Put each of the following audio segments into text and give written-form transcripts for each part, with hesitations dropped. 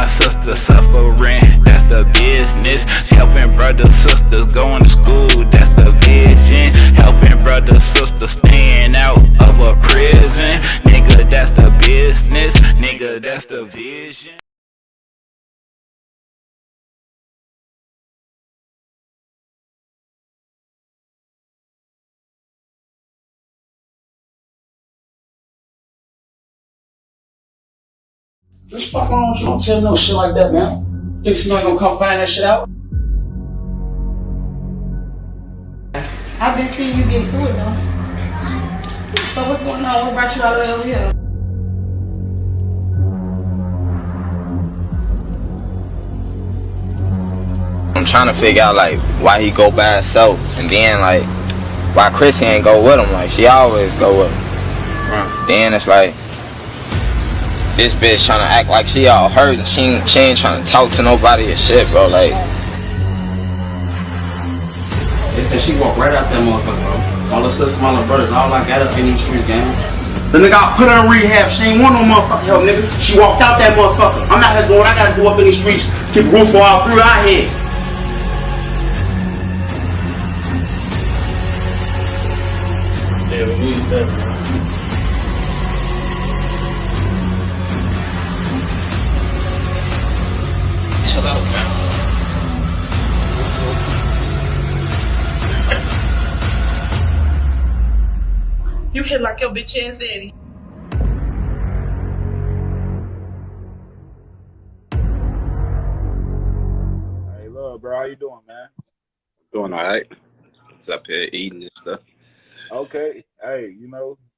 my sister suffering, that's the business. Helping brothers, sisters going to school, that's the vision. Helping brothers, sisters staying out of a prison. Nigga, that's the business. Nigga, that's the vision. What's fuck wrong with you? Don't tell me no shit like that, man. Think somebody gonna come find that shit out? I've been seeing you get to it though. So what's going on? What brought you all the way over here? I'm trying to figure out like why he go by himself, and then like why Chrissy ain't go with him. Like she always go with him. Then it's like this bitch trying to act like she all hurt and she ain't trying to talk to nobody or shit, bro. Like They said she walked right out that motherfucker, bro. All her sisters, all her brothers, all I got up in these streets, gang. The nigga I put her in rehab, she ain't want no motherfucking help, nigga. She walked out that motherfucker. I'm out here doing what I gotta do up in these streets. Keep a roof all through our head. Yeah, we need that, man. chill out, man. You hit like your bitch ass daddy. Hey, love, bro, how you doing, man? Doing all right. It's up here eating and stuff. Okay. Hey,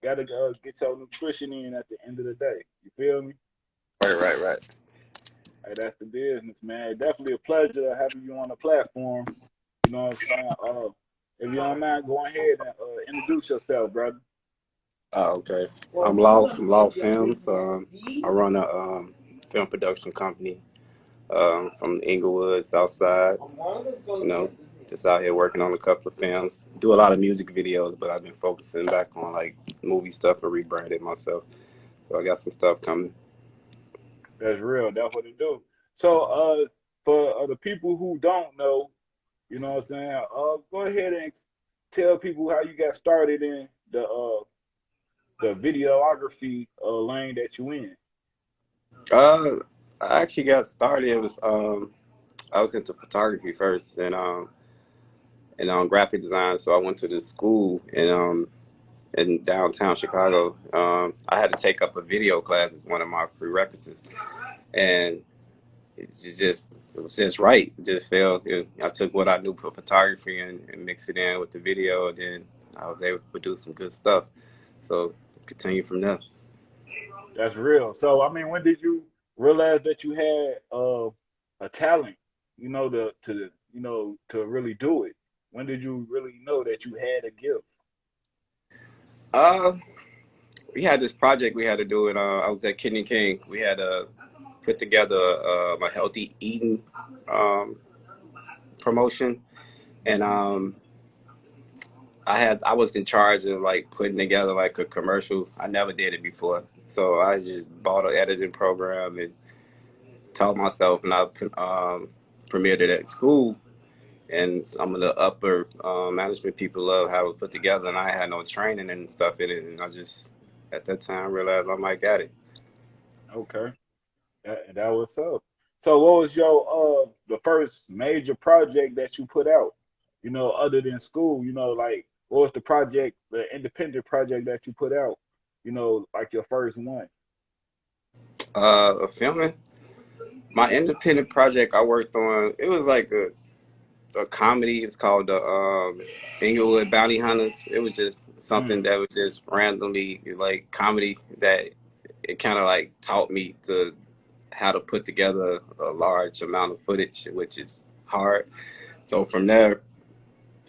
gotta get your nutrition in at the end of the day. You feel me? Right. Hey, that's the business, man. Definitely a pleasure having you on the platform. You know what I'm saying? If you don't mind, go ahead and introduce yourself, brother. Oh, okay. I'm Law from Law Films. I run a film production company from Inglewood, Southside. You know, just out here working on a couple of films. Do a lot of music videos, but I've been focusing back on like movie stuff and rebranding myself. So I got some stuff coming. That's real. That's what it do. So, for the people who don't know, you know what I'm saying? Go ahead and tell people how you got started in the videography lane that you in. I actually got started. It was I was into photography first and graphic design. So I went to this school in downtown Chicago. I had to take up a video class as one of my prerequisites, and it was just right. It just felt. I took what I knew for photography and mixed it in with the video, and then I was able to produce some good stuff. So continue from there. That's real. So, I mean, when did you realize that you had a talent, to really do it? When did you really know that you had a gift? Uh, we had this project we had to do, and I was at Kidney King. We had to put together a healthy eating um, promotion, and I was in charge of like putting together like a commercial. I never did it before, so I just bought an editing program and taught myself, and I premiered it at school. And some of the upper management people love how it was put together, and I had no training and stuff in it, and I just at that time realized I might got it. Okay, that was up. So, what was your the first major project that you put out? Other than school, like what was the independent project that you put out? Like your first one. Filming my independent project I worked on. It was like a comedy. It's called the Inglewood Bounty Hunters. It was just something Mm, that was just randomly like comedy that it kind of like taught me how to put together a large amount of footage, which is hard. So from there,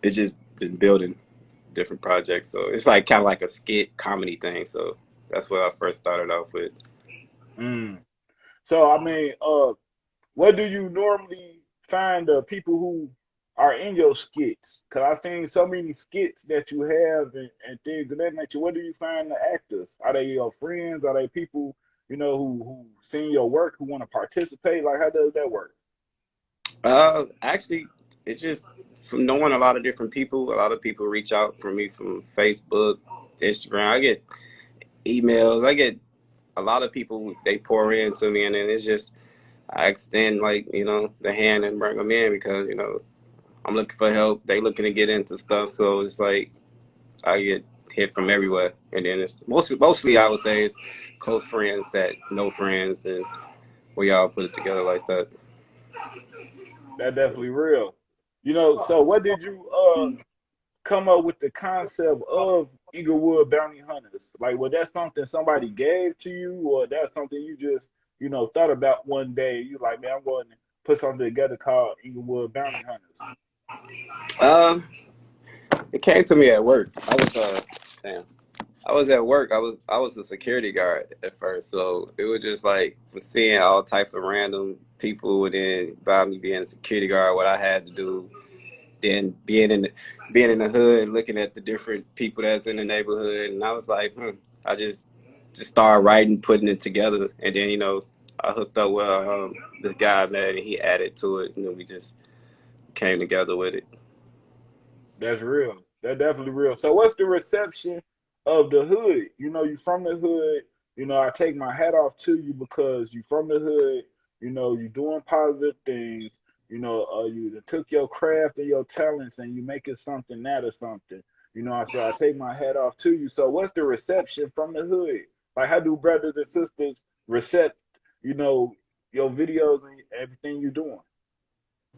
it's just been building different projects. So it's like kind of like a skit comedy thing. So that's what I first started off with. mm. So, I mean, what do you normally find the people who are in your skits? Because I've seen so many skits that you have and things of that nature. What do you find the actors? Are they your friends? Are they people, you know, who seen your work, who want to participate? Like, how does that work? Actually, it's just from knowing a lot of different people. A lot of people reach out for me from Facebook, Instagram. I get emails. I get a lot of people. They pour into me, and then it's just I extend like the hand and bring them in because I'm looking for help. They looking to get into stuff, so it's like I get hit from everywhere. And then it's mostly I would say it's close friends that know friends, and we all put it together like that. That definitely real. You know, so what did you come up with the concept of Inglewood Bounty Hunters? Like, was that something somebody gave to you, or that's something you just, thought about one day? You like, man, I'm going to put something together called Inglewood Bounty Hunters. Um, it came to me at work. Damn. I was at work. I was a security guard at first, so it was just like from seeing all types of random people, and then by me being a security guard, what I had to do, then being in the hood and looking at the different people that's in the neighborhood, and I was like, I just started writing, putting it together, and then I hooked up with this guy, man, and he added to it, and then we just came together with it. That's real. That's definitely real. So what's the reception of the hood? You know, you from the hood. You know, I take my hat off to you because you from the hood. You know, you doing positive things. You know, you done took your craft and your talents and you make it something out of something. You know, so I take my hat off to you. So what's the reception from the hood? Like, how do brothers and sisters recept, you know, your videos and everything you're doing?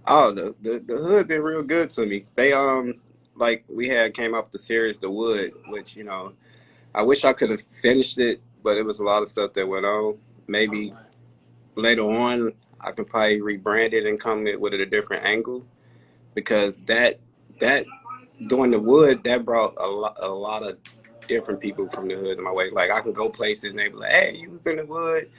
Oh, the hood been real good to me. They like we had came up with the series The Wood, which I wish I could have finished it, but it was a lot of stuff that went on. Maybe later on I could probably rebrand it and come it with a different angle because that doing The Wood that brought a lot of different people from the hood in my way. Like I can go places and they be like, "Hey, you was in the wood.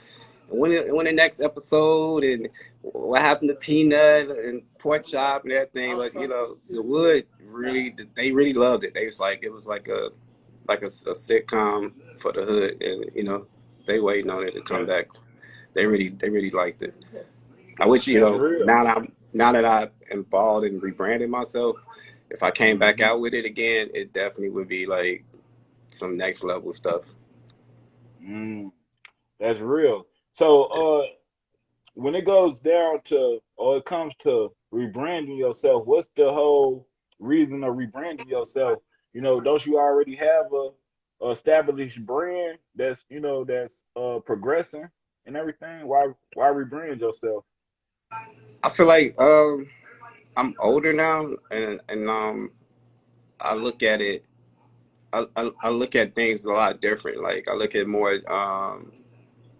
When the next episode and what happened to Peanut and Pork Chop and everything." But The Wood really they really loved it. They was like it was like a sitcom for the hood, and they waiting on it to come back. They really liked it. I wish That's real. now that I'm involved in rebranding myself, if I came back Hmm. out with it again, it definitely would be like some next level stuff. Mm, that's real. So, when it goes down to, or it comes to rebranding yourself, what's the whole reason of rebranding yourself? You know, don't you already have a established brand that's, that's progressing and everything? Why rebrand yourself? I feel like I'm older now, and I look at it. I look at things a lot different. Like I look at more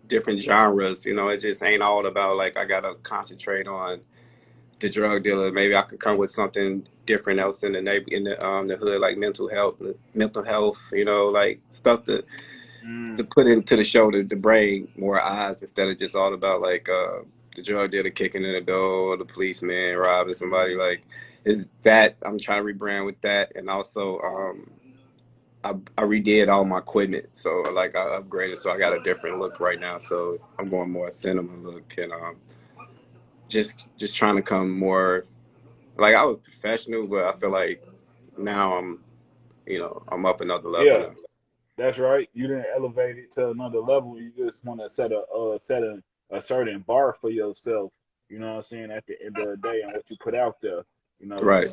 different genres. It just ain't all about like I gotta concentrate on the drug dealer. Maybe I could come with something different else in the the hood, like mental health. Like stuff to Mm, put into the show to bring more eyes instead of just all about like the drug dealer kicking in the door or the policeman robbing somebody. mm, Like is that I'm trying to rebrand with that, and also I redid all my equipment, so like I upgraded, so I got a different look right now. So I'm going more cinema look, and just trying to come more like I was professional, but I feel like now I'm up another level yeah. now. That's right. You didn't elevate it to another level. You just want to set a certain bar for yourself. You know what I'm saying? At the end of the day, and what you put out there. You know, Right.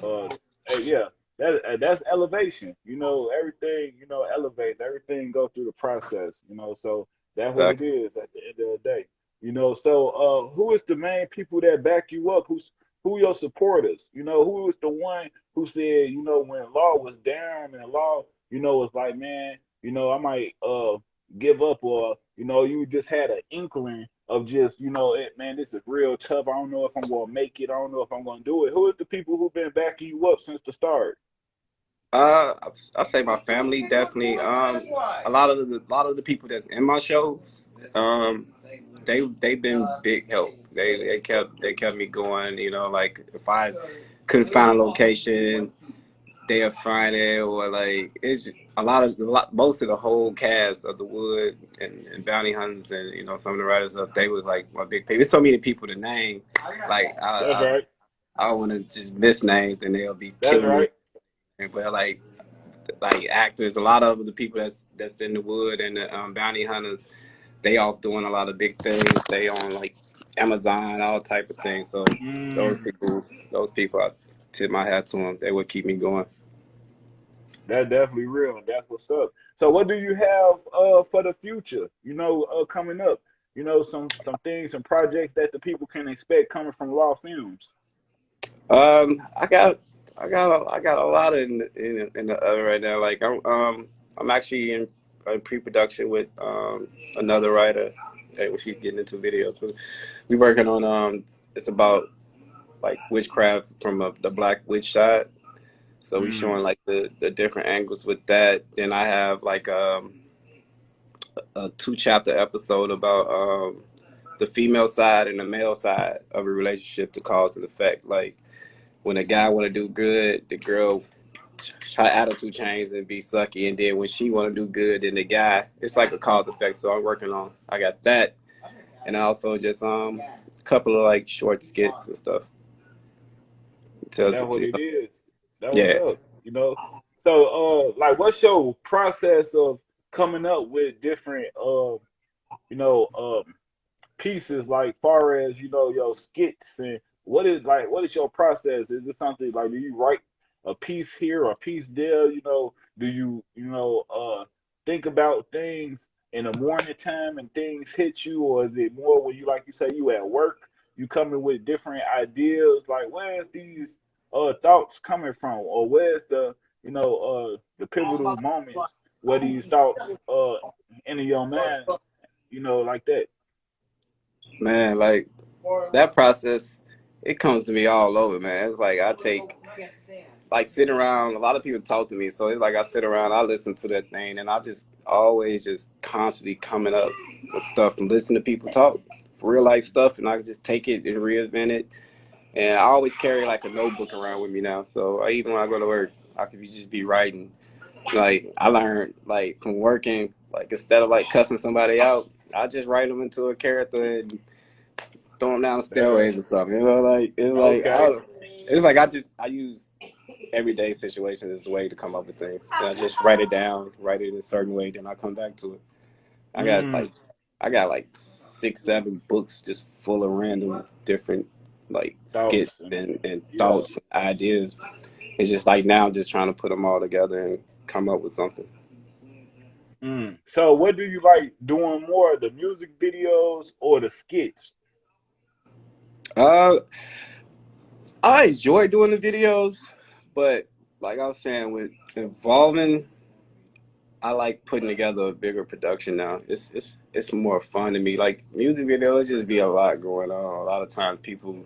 yeah, that's elevation. You know, everything elevates. Everything goes through the process. You know, so that's what it Exactly. is at the end of the day. You know, so who is the main people that back you up? Who your supporters? You know, who is the one who said, when law was down and law, was like, man, I might give up, or you just had an inkling of just, man, this is real tough. I don't know if I'm gonna make it. I don't know if I'm gonna do it. Who is the people who've been backing you up since the start? I say my family definitely. A lot of the people that's in my shows, um, they've been big help. They kept me going. Like if I couldn't find a location, they'll find it, or like most of the whole cast of The Wood and Bounty Hunters and you know some of the writers up, they was like my big. There's so many people to name. Like That's right. I don't want to just miss names and they'll be That's killing me. right. But like actors, a lot of the people that's in The Wood and the Bounty Hunters, they all doing a lot of big things. They on like Amazon, all type of things. So those people, I tip my hat to them. They would keep me going. That's definitely real. That's what's up. So what do you have for the future? You know, coming up. You know, some things, some projects that the people can expect coming from Law Films. I got a lot in the oven right now. Like I'm actually in pre-production with another writer. She's getting into video too. We working on it's about like witchcraft from the black witch side. So we showing like the different angles with that. Then I have like a 2-chapter episode about the female side and the male side of a relationship, the cause and effect. Like when a guy want to do good, the girl, her attitude changes and be sucky, and then when she want to do good, then the guy, it's like a cause and effect. So I'm working on. I got that, and also just a couple of like short skits and stuff. That's what it is. That was Yeah. up. You know. So like, what's your process of coming up with different you know pieces, like far as you know your skits, and what is your process? Is it something like, do you write a piece here or a piece there? You know, do you think about things in the morning time and things hit you, or is it more when you, like you say, you at work, you coming with different ideas, like where's these thoughts coming from, or where's the the pivotal moments where these thoughts enter your mind, like that. Man, like that process, it comes to me all over, man. It's like I take, like sitting around, a lot of people talk to me, so it's like I sit around, I listen to that thing, and I just always just constantly coming up with stuff and listen to people talk, real life stuff, and I just take it and reinvent it. And I always carry like a notebook around with me now, so even when I go to work, I could just be writing. Like I learned like from working, like instead of like cussing somebody out, I just write them into a character and throw them down the stairways or something. You know, like Okay. it's like I use everyday situations as a way to come up with things. And I just write it down, write it in a certain way, then I come back to it. I got like 6, 7 books just full of random different like skits Thoughts and yeah. thoughts and ideas. It's just like now I'm just trying to put them all together and come up with something. So what do you like doing more, the music videos or the skits? Uh, I enjoy doing the videos, but like I was saying, with involving, I like putting together a bigger production now. It's more fun to me. Like music videos, just be a lot going on. A lot of times people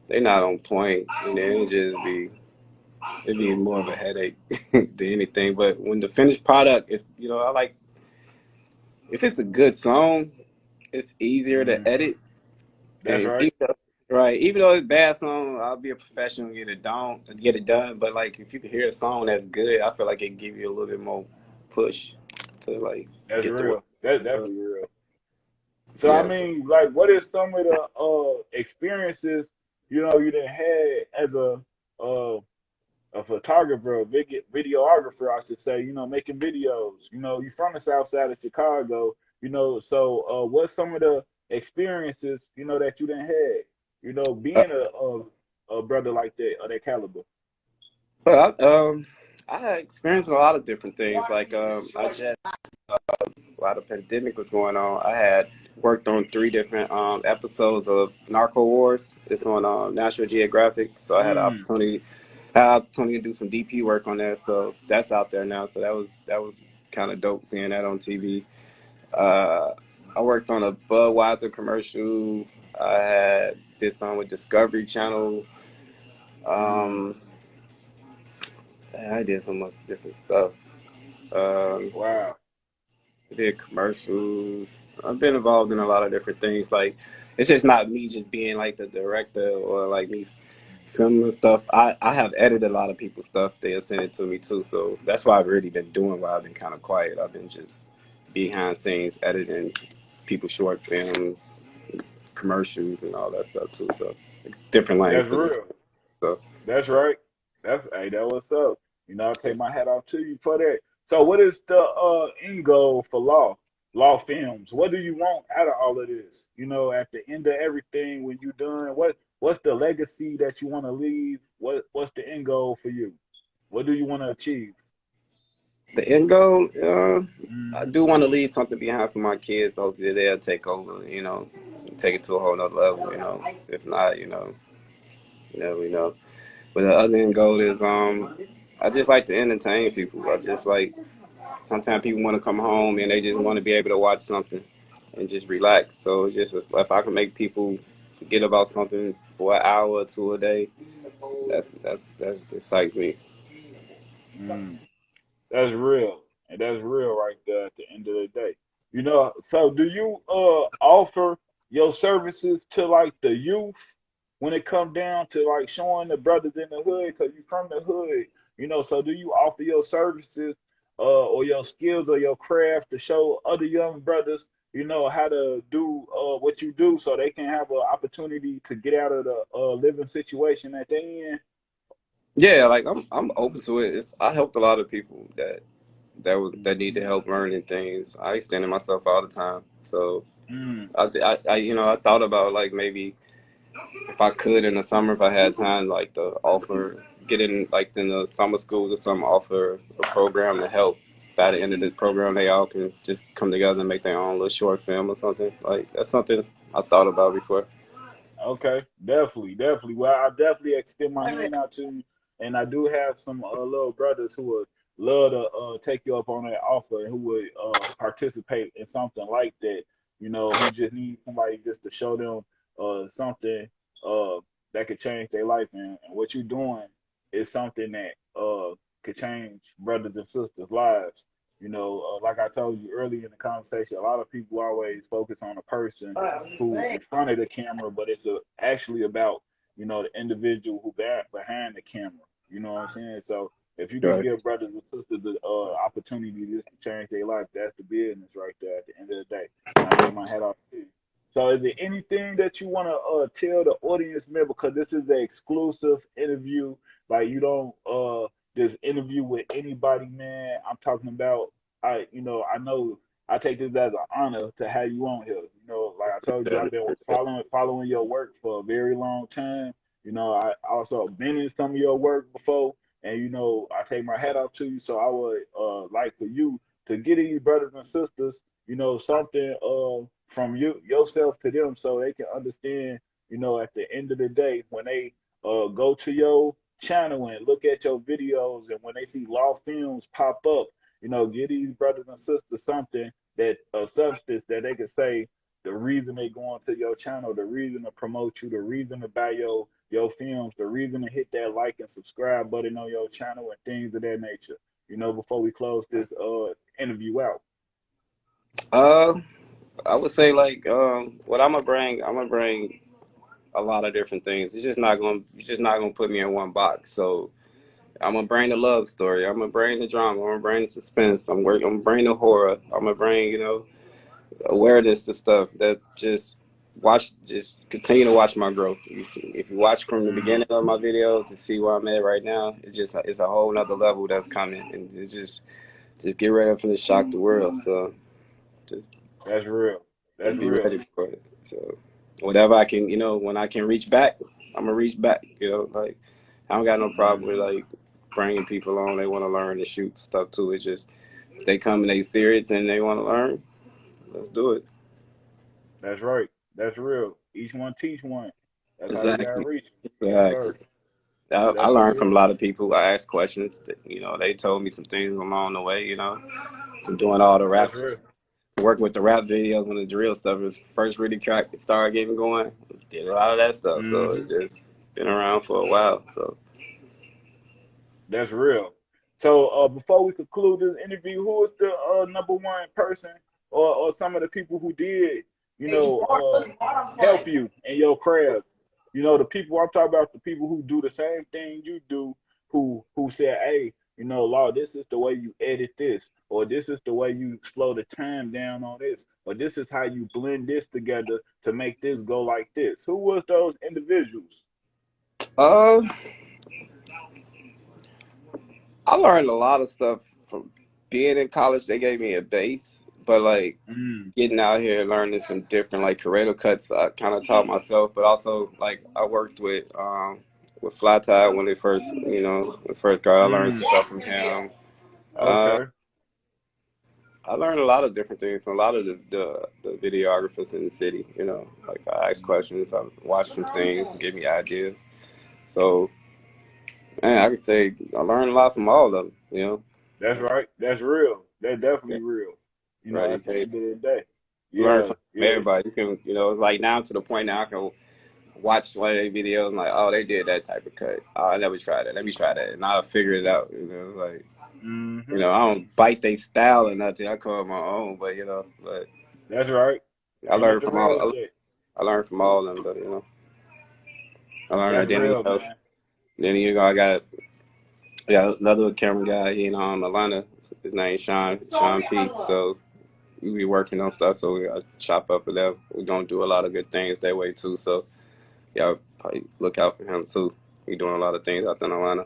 they not on point, and then it'd be more of a headache than anything. But when the finished product, if you know, I like if it's a good song, it's easier to edit. That's And right. even though it's a bad song, I'll be a professional and get it done. But like if you can hear a song that's good, I feel like it give you a little bit more push to like That's get the work. real. That's definitely real. So I Yeah. So, mean, like, what is some of the experiences you done had as uh, a photographer, a videographer, I should say, making videos. You're from the south side of Chicago, so what's some of the experiences, that you done had, uh, being a brother like that, of that caliber? but I experienced a lot of different things. Like I just while the pandemic was going on, I had worked on 3 different episodes of Narco Wars. It's on National Geographic, so I had the Mm, opportunity to do some DP work on that. So that's out there now. So that was kind of dope seeing that on TV. Uh, I worked on a Budweiser commercial. Did some with Discovery Channel. mm, Um, I did so much different stuff. Um, wow. did commercials. I've been involved in a lot of different things. Like it's just not me just being like the director or like me filming stuff. I have edited a lot of people's stuff. They'll send it to me too. So that's why I've really been doing while I've been kind of quiet. I've been just behind scenes editing people's short films, commercials, and all that stuff too. So it's different lanes That's to me. real. So That's right. That's hey, that what's up. You know, I take my hat off to you for that. So what is the end goal for law films? What do you want out of all of this? You know, at the end of everything when you're done, what's the legacy that you want to leave? What's the end goal for you? What do you want to achieve? the end goal, I Hmm. do want to leave something behind for my kids. Hopefully they'll take over. You know, take it to a whole nother level. You know, if not, you never know. But the other end goal is I just like to entertain people. I just like sometimes people want to come home and they just want to be able to watch something and just relax. So it's just if I can make people forget about something for an hour or two a day, that excites me. Mm. That's real. And that's real right there at the end of the day. You know, so do you offer your services to like the youth when it come down to like showing the brothers in the hood because you from the hood, you know, so do you offer your services or your skills or your craft to show other young brothers, you know, how to do what you do so they can have an opportunity to get out of the living situation that they in? Yeah, like I'm open to it. I helped a lot of people that need the help learning things. I extended myself all the time. So Mm, I thought about like maybe if I could in the summer if I had time like to offer get in like in the summer schools or something offer a program to help. By the end of the program, they all can just come together and make their own little short film or something. Like that's something I thought about before. okay, definitely, definitely. Well, I definitely extend my hand out to you, and I do have some little brothers who would love to take you up on that offer and who would participate in something like that. You know, who just need somebody just to show them something uh that could change their life, and what you're doing is something that could change brothers and sisters' lives. You know, like I told you earlier in the conversation, a lot of people always focus on a person who in front of the camera, but it's actually about the individual who behind the camera. You know what I'm saying? So if you can Right. give brothers and sisters the opportunity just to change their life, that's the business right there at the end of the day. And I take my hat off to you. So is there anything that you want to tell the audience member? Because this is an exclusive interview. Like you don't just interview with anybody, man. I'm talking about I know I take this as an honor to have you on here. You know, like I told you, I've been following your work for a very long time. You know, I also been in some of your work before, and I take my hat off to you. So I would like for you to get these brothers and sisters, something from yourself to them, so they can understand. At the end of the day, when they go to your channel and look at your videos, and when they see law films pop up, give these brothers and sisters something that a substance that they can say the reason they go onto your channel, the reason to promote you, the reason to buy your films, the reason to hit that like and subscribe button on your channel and things of that nature. Before we close this interview out. Uh, I would say like what I'm gonna bring a lot of different things. It's just not gonna put me in one box. So I'm gonna bring the love story. I'm gonna bring the drama. I'm gonna bring the suspense. I'm gonna bring the horror. I'm gonna bring awareness to stuff. That's just continue to watch my growth. If you watch from the Mm, beginning of my videos to see where I'm at right now, it's a whole nother level that's coming, and it's just get ready for the shock the world. So just that's real. That's be real. ready for it. So whatever I can, when I can reach back, I'm gonna reach back. Like I don't got no problem with Hmm. like bringing people on. They want to learn and shoot stuff too. It's just if they come and they serious and they want to learn, let's do it. That's right. That's real. Each one teach one. That's how you gotta Exactly. reach. Yes, sir. Exactly. I That's learned from a real. lot of people. I asked questions. They told me some things along the way. From doing all the That's raps, real. working with the rap videos when the drill stuff was first really started getting going. Did a lot of that stuff. So Hmm. it's just been around for a while. So That's real. So before we conclude this interview, who is the number one person or some of the people who did, help you in your craft? You know, the people I'm talking about, the people who do the same thing you do, who say, hey, you know, Law, this is the way you edit this, or this is the way you slow the time down on this, or this is how you blend this together to make this go like this. Who was those individuals? Uh, I learned a lot of stuff from being in college. They gave me a base, but like Mm, getting out here and learning some different like creative cuts, I kind of taught myself. But also like I worked with Flat Tire when they first, you know, when first got. I learned some mm, stuff from him. Uh, okay. I learned a lot of different things from a lot of the videographers in the city. You know, like I asked questions, I watched some things, and gave me ideas. So man, I could say I learned a lot from all of them. You know, That's right. That's real. That's yeah, definitely real. You know, right. You at the can end of the day. learn Yeah, from yeah. everybody. You can, you know, like now to the point now I can watch one of their videos and like, oh, they did that type of cut. Oh, I never tried that. Let me try that, and I'll figure it out. You know, like you Hmm. know, I don't bite their style or nothing. I come up with my own, but you know, but That's right. I Ain't learned nothing from wrong with all. that. I learned from all of them, but you know, I learned That's identity. real, man. Then you know, I got another camera guy. He in Atlanta. His name Sean P. So we be working on stuff. So we got chop up with them. We're gonna do a lot of good things that way too. So y'all probably look out for him too. He doing a lot of things out there in Atlanta.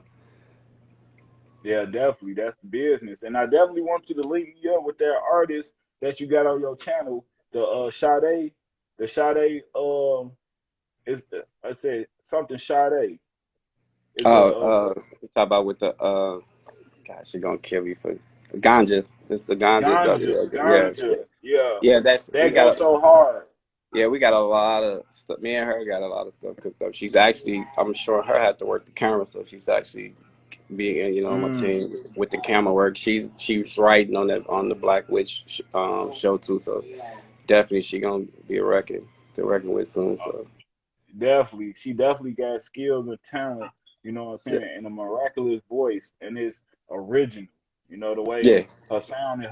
Yeah, definitely. That's the business. And I definitely want you to link me up with that artist that you got on your channel, the Sade, the Sade is I said something Sade. It's a Oh, so we talk about with the gosh, she gonna kill me for ganja. It's the ganja. ganja, Yeah, ganja. Yeah. yeah. That's we That got. goes so hard. Yeah, we got a lot of stuff. Me and her got a lot of stuff cooked up. She's actually, I'm sure her had to work the camera, so she's actually being, you know, on my Mm. team with the camera work. She's writing on that on the Black Witch show too. So definitely she gonna be a record to reckon with soon. So Definitely. She definitely got skills and talent, you know what I'm yeah, saying, and a miraculous voice and it's original. You know, the way yeah, her sound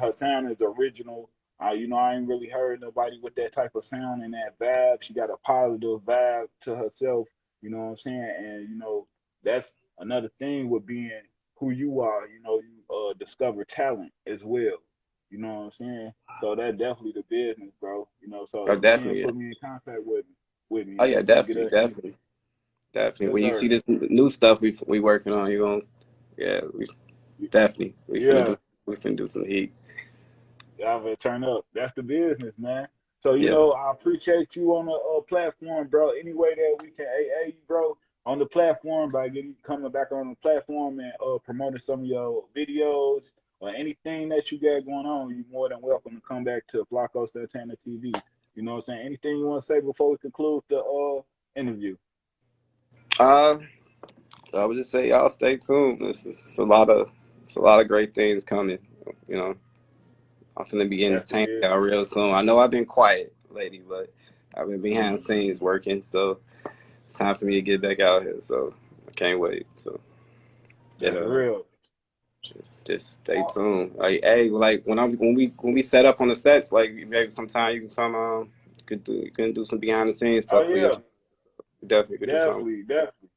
is original. You know, I ain't really heard nobody with that type of sound and that vibe. She got a positive vibe to herself, you know what I'm saying? And you know, that's another thing with being who you are, you know, you discover talent as well. You know what I'm saying? So that definitely the business, bro. You know, so oh if you can definitely, yeah. put me in contact with me, Oh man. yeah, We're gonna get definitely, an interview. definitely, definitely. Yes, When you see sir. this new stuff we working on, you gonna yeah, we definitely Yeah, we finna do some heat. y'all better turn up. That's the business, man. So you Yeah. know, I appreciate you on the platform, bro. Any way that we can AA you, bro, on the platform by getting coming back on the platform and promoting some of your videos or anything that you got going on, you're more than welcome to come back to Flacco Santana TV. You know what I'm saying? Anything you want to say before we conclude the interview? Uh, I would just say y'all stay tuned. It's a lot of great things coming. You know, I'm gonna be That's the entertaining y'all business. real soon. I know I've been quiet lately, but I've been behind the scenes working, so it's time for me to get back out here. So I can't wait. So That's yeah, real. just stay tuned. Like hey, like when we set up on the sets, like maybe sometime you can come you can do some behind the scenes Oh stuff for your yeah, definitely could do something. definitely, definitely.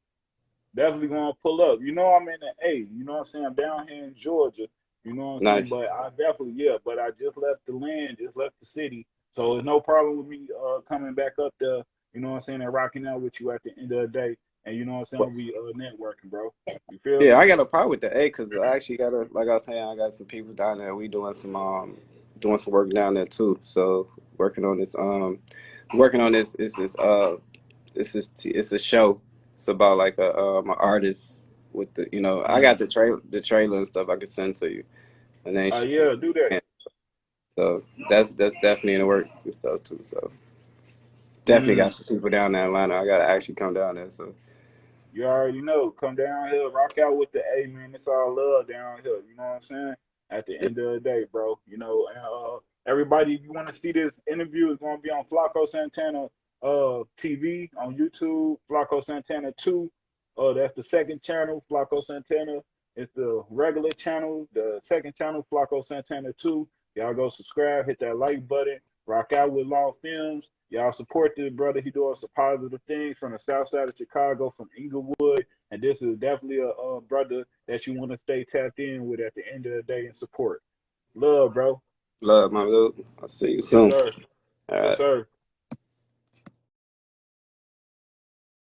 Definitely gonna pull up. You know I'm in the A. You know what I'm saying? I'm down here in Georgia. You know what I'm saying? Nice. But I definitely but I just left the land, just left the city. So there's no problem with me coming back up there, you know what I'm saying, and rocking out with you at the end of the day. And you know what I'm saying? We networking, bro. You feel Yeah, me? I got a problem with the A because I actually got a like I was saying, I got some people down there. We doing some work down there too. So working on this it's a show. It's about like an artist with the you know I got Mm. the trailer and stuff I could send to you and then Yeah, do that. so that's definitely in the work and stuff too. So definitely got Mm. some people down there in Atlanta. I gotta actually come down there. So You already know. Come down here, rock out with the A, man. It's all love down here. You know what I'm saying? At the yeah, end of the day, bro. You know, and everybody, if you want to see this interview, it's gonna be on Flacco Santana TV on YouTube. Flacco Santana 2. That's the second channel. Flacco Santana is the regular channel. The second channel, Flacco Santana 2. Y'all go subscribe, hit that like button, Rock out with Law Films. Y'all support this brother. He doing some positive things from the south side of Chicago, from Inglewood. And this is definitely a brother that you want to stay tapped in with at the end of the day and support. Love, bro. Love, my dude. I'll see you Yes, soon. sir. All Yes, right. sir.